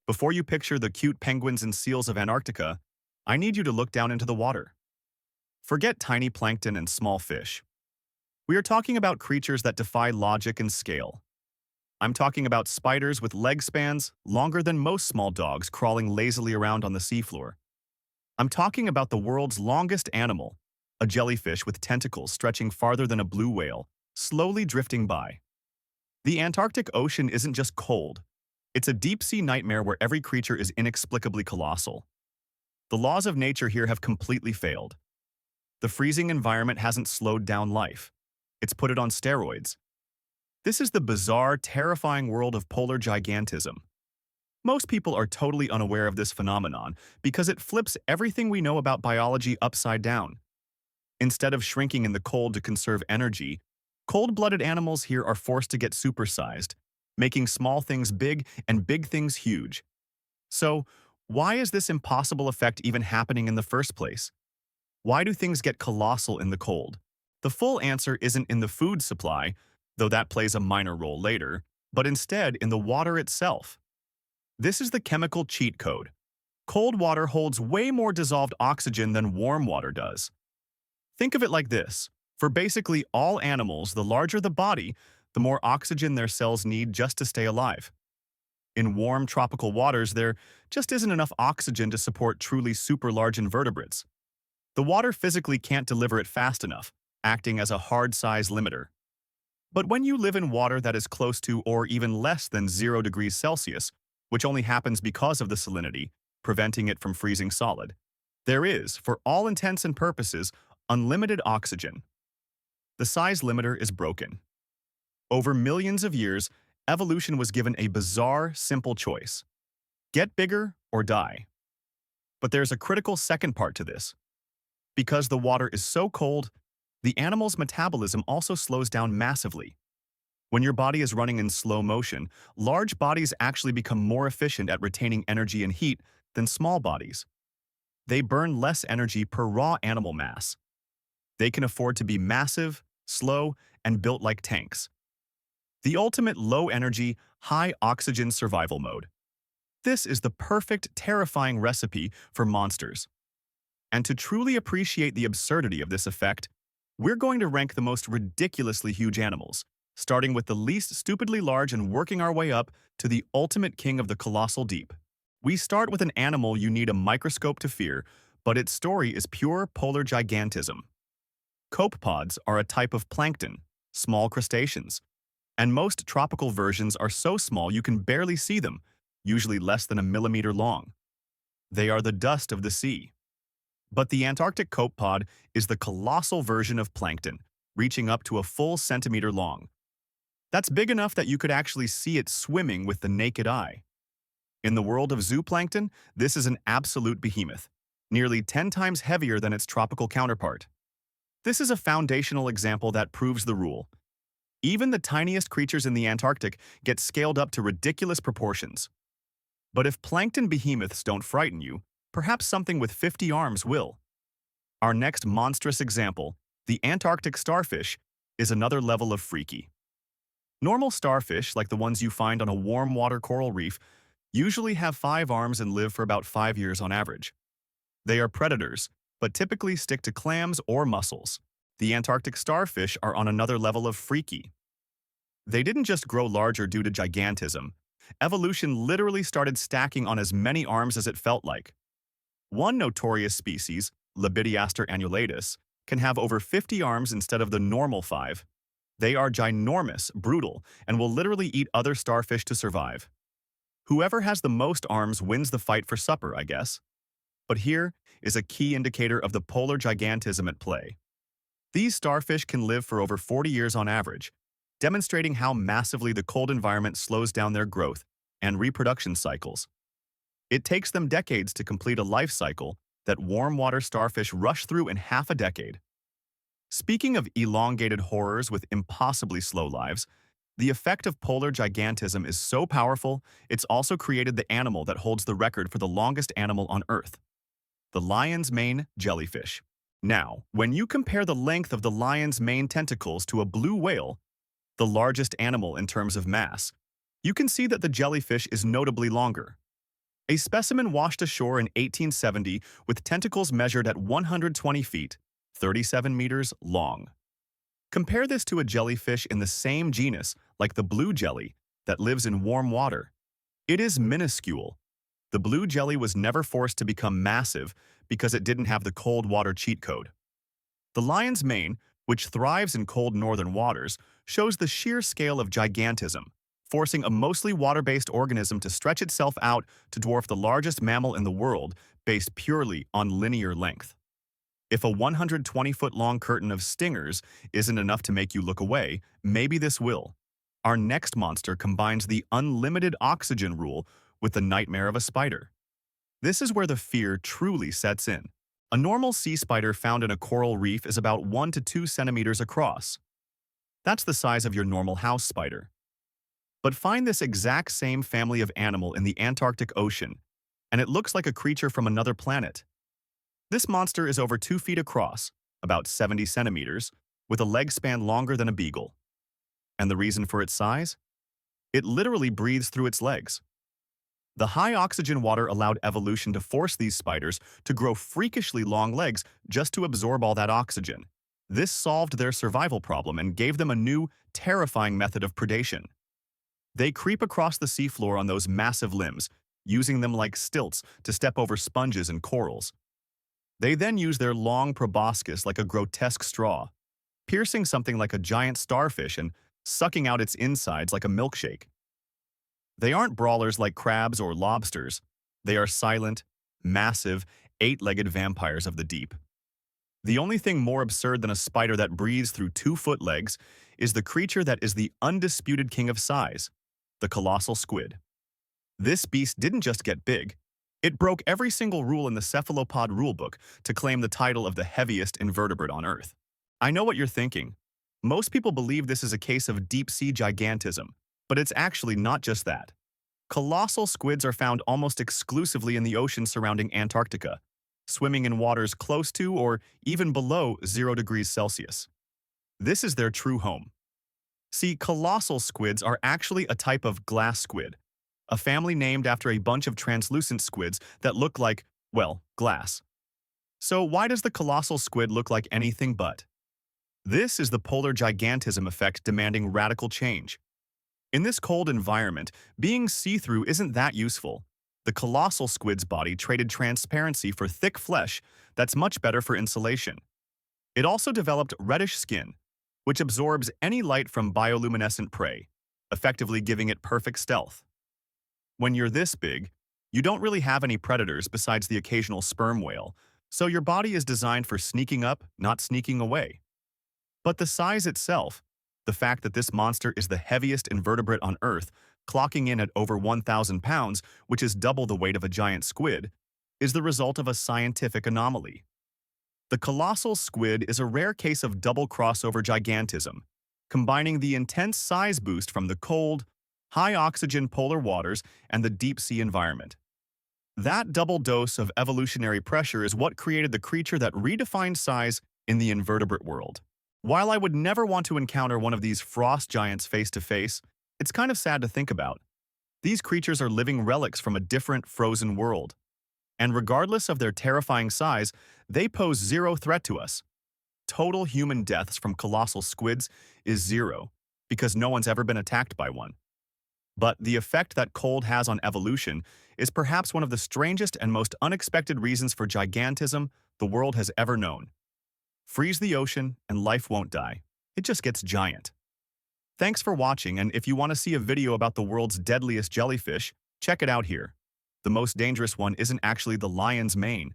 Before you picture the cute penguins and seals of Antarctica, I need you to look down into the water. Forget tiny plankton and small fish. We are talking about creatures that defy logic and scale. I'm talking about spiders with leg spans longer than most small dogs crawling lazily around on the seafloor. I'm talking about the world's longest animal, a jellyfish with tentacles stretching farther than a blue whale, slowly drifting by. The Antarctic Ocean isn't just cold. It's a deep-sea nightmare where every creature is inexplicably colossal. The laws of nature here have completely failed. The freezing environment hasn't slowed down life. It's put it on steroids. This is the bizarre, terrifying world of polar gigantism. Most people are totally unaware of this phenomenon because it flips everything we know about biology upside down. Instead of shrinking in the cold to conserve energy, cold-blooded animals here are forced to get supersized, making small things big and big things huge. So, why is this impossible effect even happening in the first place? Why do things get colossal in the cold? The full answer isn't in the food supply, though that plays a minor role later, but instead in the water itself. This is the chemical cheat code. Cold water holds way more dissolved oxygen than warm water does. Think of it like this. For basically all animals, the larger the body, the more oxygen their cells need just to stay alive. In warm tropical waters, there just isn't enough oxygen to support truly super large invertebrates. The water physically can't deliver it fast enough, acting as a hard size limiter. But when you live in water that is close to or even less than 0 degrees Celsius, which only happens because of the salinity, preventing it from freezing solid, there is, for all intents and purposes, unlimited oxygen. The size limiter is broken. Over millions of years, evolution was given a bizarre, simple choice. Get bigger or die. But there's a critical second part to this. Because the water is so cold, the animal's metabolism also slows down massively. When your body is running in slow motion, large bodies actually become more efficient at retaining energy and heat than small bodies. They burn less energy per raw animal mass. They can afford to be massive, slow, and built like tanks. The ultimate low-energy, high-oxygen survival mode. This is the perfect, terrifying recipe for monsters. And to truly appreciate the absurdity of this effect, we're going to rank the most ridiculously huge animals, starting with the least stupidly large and working our way up to the ultimate king of the colossal deep. We start with an animal you need a microscope to fear, but its story is pure polar gigantism. Copepods are a type of plankton, small crustaceans, and most tropical versions are so small you can barely see them, usually less than a millimeter long. They are the dust of the sea. But the Antarctic copepod is the colossal version of plankton, reaching up to a full centimeter long. That's big enough that you could actually see it swimming with the naked eye. In the world of zooplankton, this is an absolute behemoth, nearly 10 times heavier than its tropical counterpart. This is a foundational example that proves the rule. Even the tiniest creatures in the Antarctic get scaled up to ridiculous proportions. But if plankton behemoths don't frighten you, perhaps something with 50 arms will. Our next monstrous example, the Antarctic starfish, is another level of freaky. Normal starfish, like the ones you find on a warm water coral reef, usually have 5 arms and live for about 5 years on average. They are predators, but typically stick to clams or mussels. The Antarctic starfish are on another level of freaky. They didn't just grow larger due to gigantism. Evolution literally started stacking on as many arms as it felt like. One notorious species, Lebidiaster annulatus, can have over 50 arms instead of the normal 5. They are ginormous, brutal, and will literally eat other starfish to survive. Whoever has the most arms wins the fight for supper, I guess. But here is a key indicator of the polar gigantism at play. These starfish can live for over 40 years on average, demonstrating how massively the cold environment slows down their growth and reproduction cycles. It takes them decades to complete a life cycle that warm water starfish rush through in half a decade. Speaking of elongated horrors with impossibly slow lives, the effect of polar gigantism is so powerful, it's also created the animal that holds the record for the longest animal on Earth, the lion's mane jellyfish. Now, when you compare the length of the lion's mane tentacles to a blue whale, the largest animal in terms of mass, you can see that the jellyfish is notably longer. A specimen washed ashore in 1870 with tentacles measured at 120 feet, 37 meters long. Compare this to a jellyfish in the same genus, like the blue jelly, that lives in warm water. It is minuscule. The blue jelly was never forced to become massive because it didn't have the cold water cheat code. The lion's mane, which thrives in cold northern waters, shows the sheer scale of gigantism, forcing a mostly water-based organism to stretch itself out to dwarf the largest mammal in the world based purely on linear length. If a 120-foot-long curtain of stingers isn't enough to make you look away, maybe this will. Our next monster combines the unlimited oxygen rule with the nightmare of a spider. This is where the fear truly sets in. A normal sea spider found in a coral reef is about 1 to 2 centimeters across. That's the size of your normal house spider. But find this exact same family of animal in the Antarctic Ocean, and it looks like a creature from another planet. This monster is over 2 feet across, about 70 centimeters, with a leg span longer than a beagle. And the reason for its size? It literally breathes through its legs. The high oxygen water allowed evolution to force these spiders to grow freakishly long legs just to absorb all that oxygen. This solved their survival problem and gave them a new, terrifying method of predation. They creep across the seafloor on those massive limbs, using them like stilts to step over sponges and corals. They then use their long proboscis like a grotesque straw, piercing something like a giant starfish and sucking out its insides like a milkshake. They aren't brawlers like crabs or lobsters. They are silent, massive, 8-legged vampires of the deep. The only thing more absurd than a spider that breathes through 2-foot legs is the creature that is the undisputed king of size, the colossal squid. This beast didn't just get big. It broke every single rule in the cephalopod rulebook to claim the title of the heaviest invertebrate on Earth. I know what you're thinking. Most people believe this is a case of deep-sea gigantism, but it's actually not just that. Colossal squids are found almost exclusively in the ocean surrounding Antarctica, swimming in waters close to or even below 0 degrees Celsius. This is their true home. See, colossal squids are actually a type of glass squid, a family named after a bunch of translucent squids that look like, well, glass. So why does the colossal squid look like anything but? This is the polar gigantism effect demanding radical change. In this cold environment, being see-through isn't that useful. The colossal squid's body traded transparency for thick flesh that's much better for insulation. It also developed reddish skin, which absorbs any light from bioluminescent prey, effectively giving it perfect stealth. When you're this big, you don't really have any predators besides the occasional sperm whale, so your body is designed for sneaking up, not sneaking away. But the size itself, the fact that this monster is the heaviest invertebrate on Earth, clocking in at over 1,000 pounds, which is double the weight of a giant squid, is the result of a scientific anomaly. The colossal squid is a rare case of double crossover gigantism, combining the intense size boost from the cold, high-oxygen polar waters and the deep-sea environment. That double dose of evolutionary pressure is what created the creature that redefined size in the invertebrate world. While I would never want to encounter one of these frost giants face-to-face, it's kind of sad to think about. These creatures are living relics from a different frozen world. And regardless of their terrifying size, they pose zero threat to us. Total human deaths from colossal squids is 0, because no one's ever been attacked by one. But the effect that cold has on evolution is perhaps one of the strangest and most unexpected reasons for gigantism the world has ever known. Freeze the ocean and life won't die. It just gets giant. Thanks for watching, and if you want to see a video about the world's deadliest jellyfish, check it out here. The most dangerous one isn't actually the lion's mane,